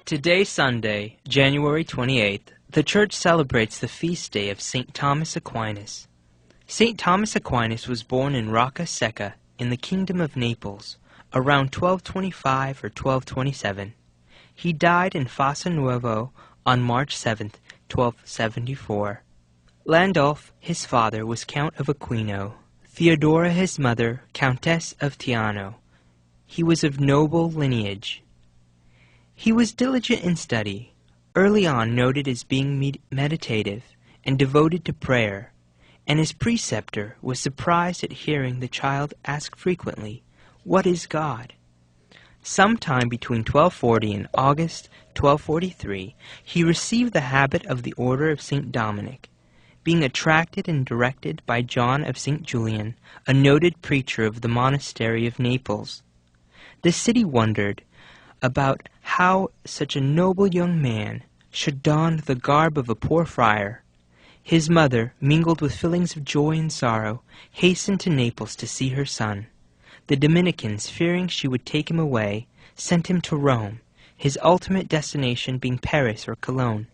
Today, Sunday, January 28th, the Church celebrates the feast day of St. Thomas Aquinas. St. Thomas Aquinas was born in Rocca Secca in the Kingdom of Naples around 1225 or 1227. He died in Fossa Nuovo on March 7th, 1274. Landulf, his father, was Count of Aquino. Theodora, his mother, Countess of Teano. He was of noble lineage. He was diligent in study, early on noted as being meditative and devoted to prayer, and his preceptor was surprised at hearing the child ask frequently, "What is God?" Sometime between 1240 and August 1243, he received the habit of the Order of St. Dominic, being attracted and directed by John of St. Julian, a noted preacher of the monastery of Naples. The city wondered about how such a noble young man should don the garb of a poor friar. His mother, mingled with feelings of joy and sorrow, hastened to Naples to see her son. The Dominicans, fearing she would take him away, sent him to Rome, his ultimate destination being Paris or Cologne.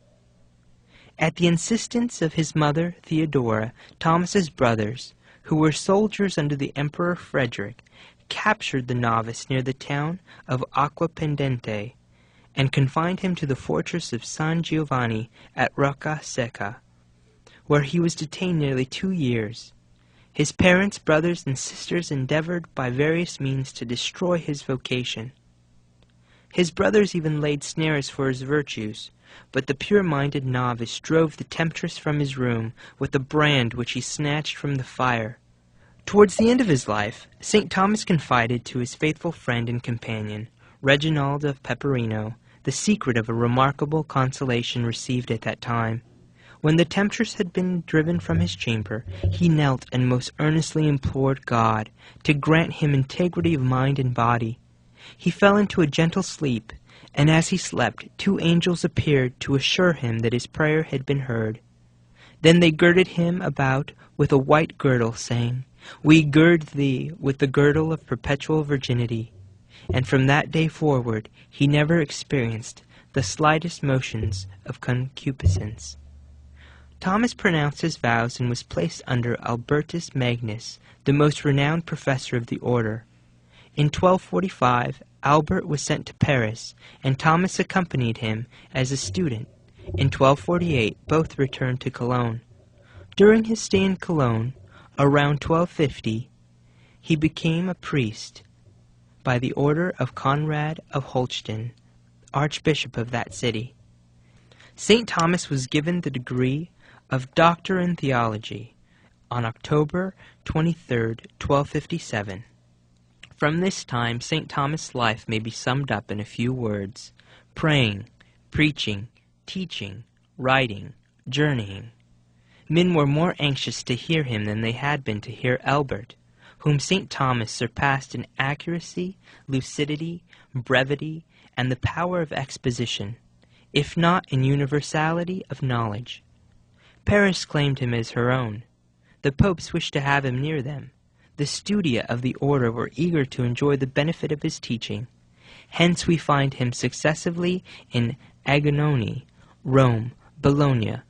At the insistence of his mother, Theodora, Thomas's brothers, who were soldiers under the Emperor Frederick, captured the novice near the town of Acquapendente and confined him to the fortress of San Giovanni at Rocca Secca, where he was detained nearly 2 years. His parents, brothers, and sisters endeavored by various means to destroy his vocation. His brothers even laid snares for his virtues, but the pure-minded novice drove the temptress from his room with a brand which he snatched from the fire. Towards the end of his life, St. Thomas confided to his faithful friend and companion, Reginald of Peperino, the secret of a remarkable consolation received at that time. When the temptress had been driven from his chamber, he knelt and most earnestly implored God to grant him integrity of mind and body. He fell into a gentle sleep, and as he slept, 2 angels appeared to assure him that his prayer had been heard. Then they girded him about with a white girdle, saying, "We gird thee with the girdle of perpetual virginity." And from that day forward he never experienced the slightest motions of concupiscence. Thomas pronounced his vows and was placed under Albertus Magnus, the most renowned professor of the order. In 1245, Albert was sent to Paris, and Thomas accompanied him as a student. In 1248, both returned to Cologne. During his stay in Cologne, around 1250, he became a priest by the order of Conrad of Holstein, archbishop of that city. St. Thomas was given the degree of Doctor in Theology on October 23, 1257. From this time, St. Thomas' life may be summed up in a few words: praying, preaching, teaching, writing, journeying. Men were more anxious to hear him than they had been to hear Albert, whom St. Thomas surpassed in accuracy, lucidity, brevity, and the power of exposition, if not in universality of knowledge. Paris claimed him as her own. The popes wished to have him near them. The studia of the order were eager to enjoy the benefit of his teaching. Hence we find him successively in Agnone, Rome, Bologna,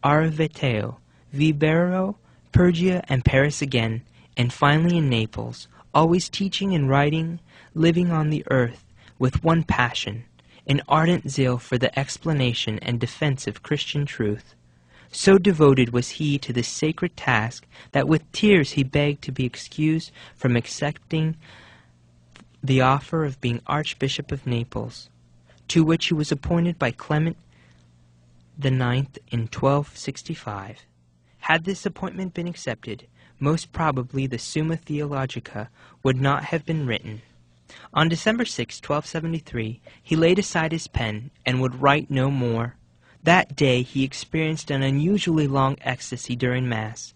Ariveteo, Vibero, Pergia, and Paris again, and finally in Naples, always teaching and writing, living on the earth with one passion, an ardent zeal for the explanation and defense of Christian truth. So devoted was he to this sacred task that with tears he begged to be excused from accepting the offer of being Archbishop of Naples, to which he was appointed by Clement IX in 1265. Had this appointment been accepted, most probably the Summa Theologica would not have been written. On December 6, 1273, he laid aside his pen and would write no more. That day he experienced an unusually long ecstasy during Mass.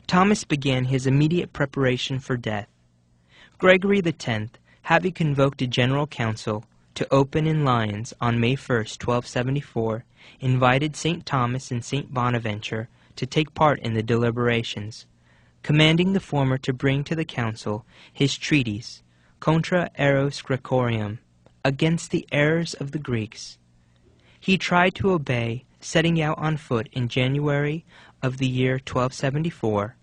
Thomas began his immediate preparation for death. Gregory X, having convoked a general council to open in Lyons on May 1, 1274, invited St. Thomas and St. Bonaventure to take part in the deliberations, commanding the former to bring to the council his treatise, Contra Eros Grecorium, against the errors of the Greeks. He tried to obey, setting out on foot in January of the year 1274,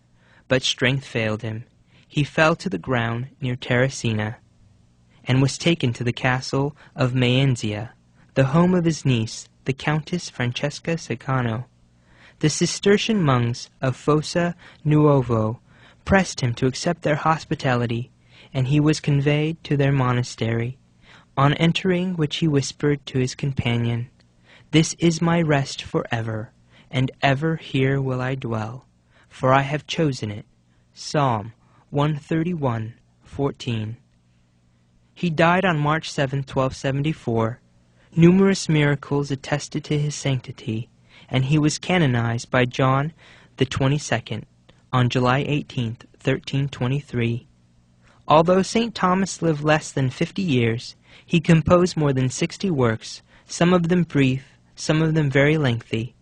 but strength failed him. He fell to the ground near Terracina, and was taken to the castle of Maenzia, the home of his niece, the Countess Francesca Secano. The Cistercian monks of Fossa Nuovo pressed him to accept their hospitality, and he was conveyed to their monastery, on entering which he whispered to his companion, "This is my rest forever, and ever here will I dwell, for I have chosen it." Psalm 131:14. He died on March 7, 1274. Numerous miracles attested to his sanctity, and he was canonized by John the 22nd on July 18, 1323. Although St. Thomas lived less than 50 years, he composed more than 60 works, some of them brief, some of them very lengthy.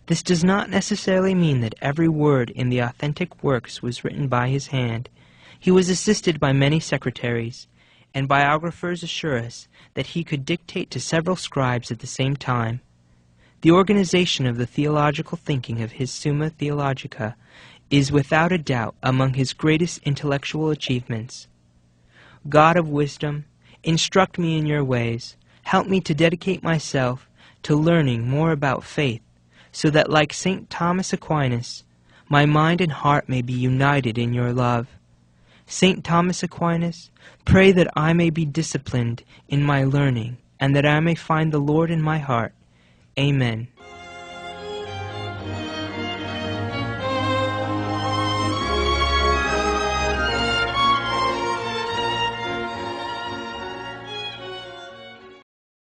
This does not necessarily mean that every word in the authentic works was written by his hand. He was assisted by many secretaries, and biographers assure us that he could dictate to several scribes at the same time. The organization of the theological thinking of his Summa Theologica is without a doubt among his greatest intellectual achievements. God of wisdom, instruct me in your ways. Help me to dedicate myself to learning more about faith, so that, like St. Thomas Aquinas, my mind and heart may be united in your love. St. Thomas Aquinas, pray that I may be disciplined in my learning, and that I may find the Lord in my heart. Amen.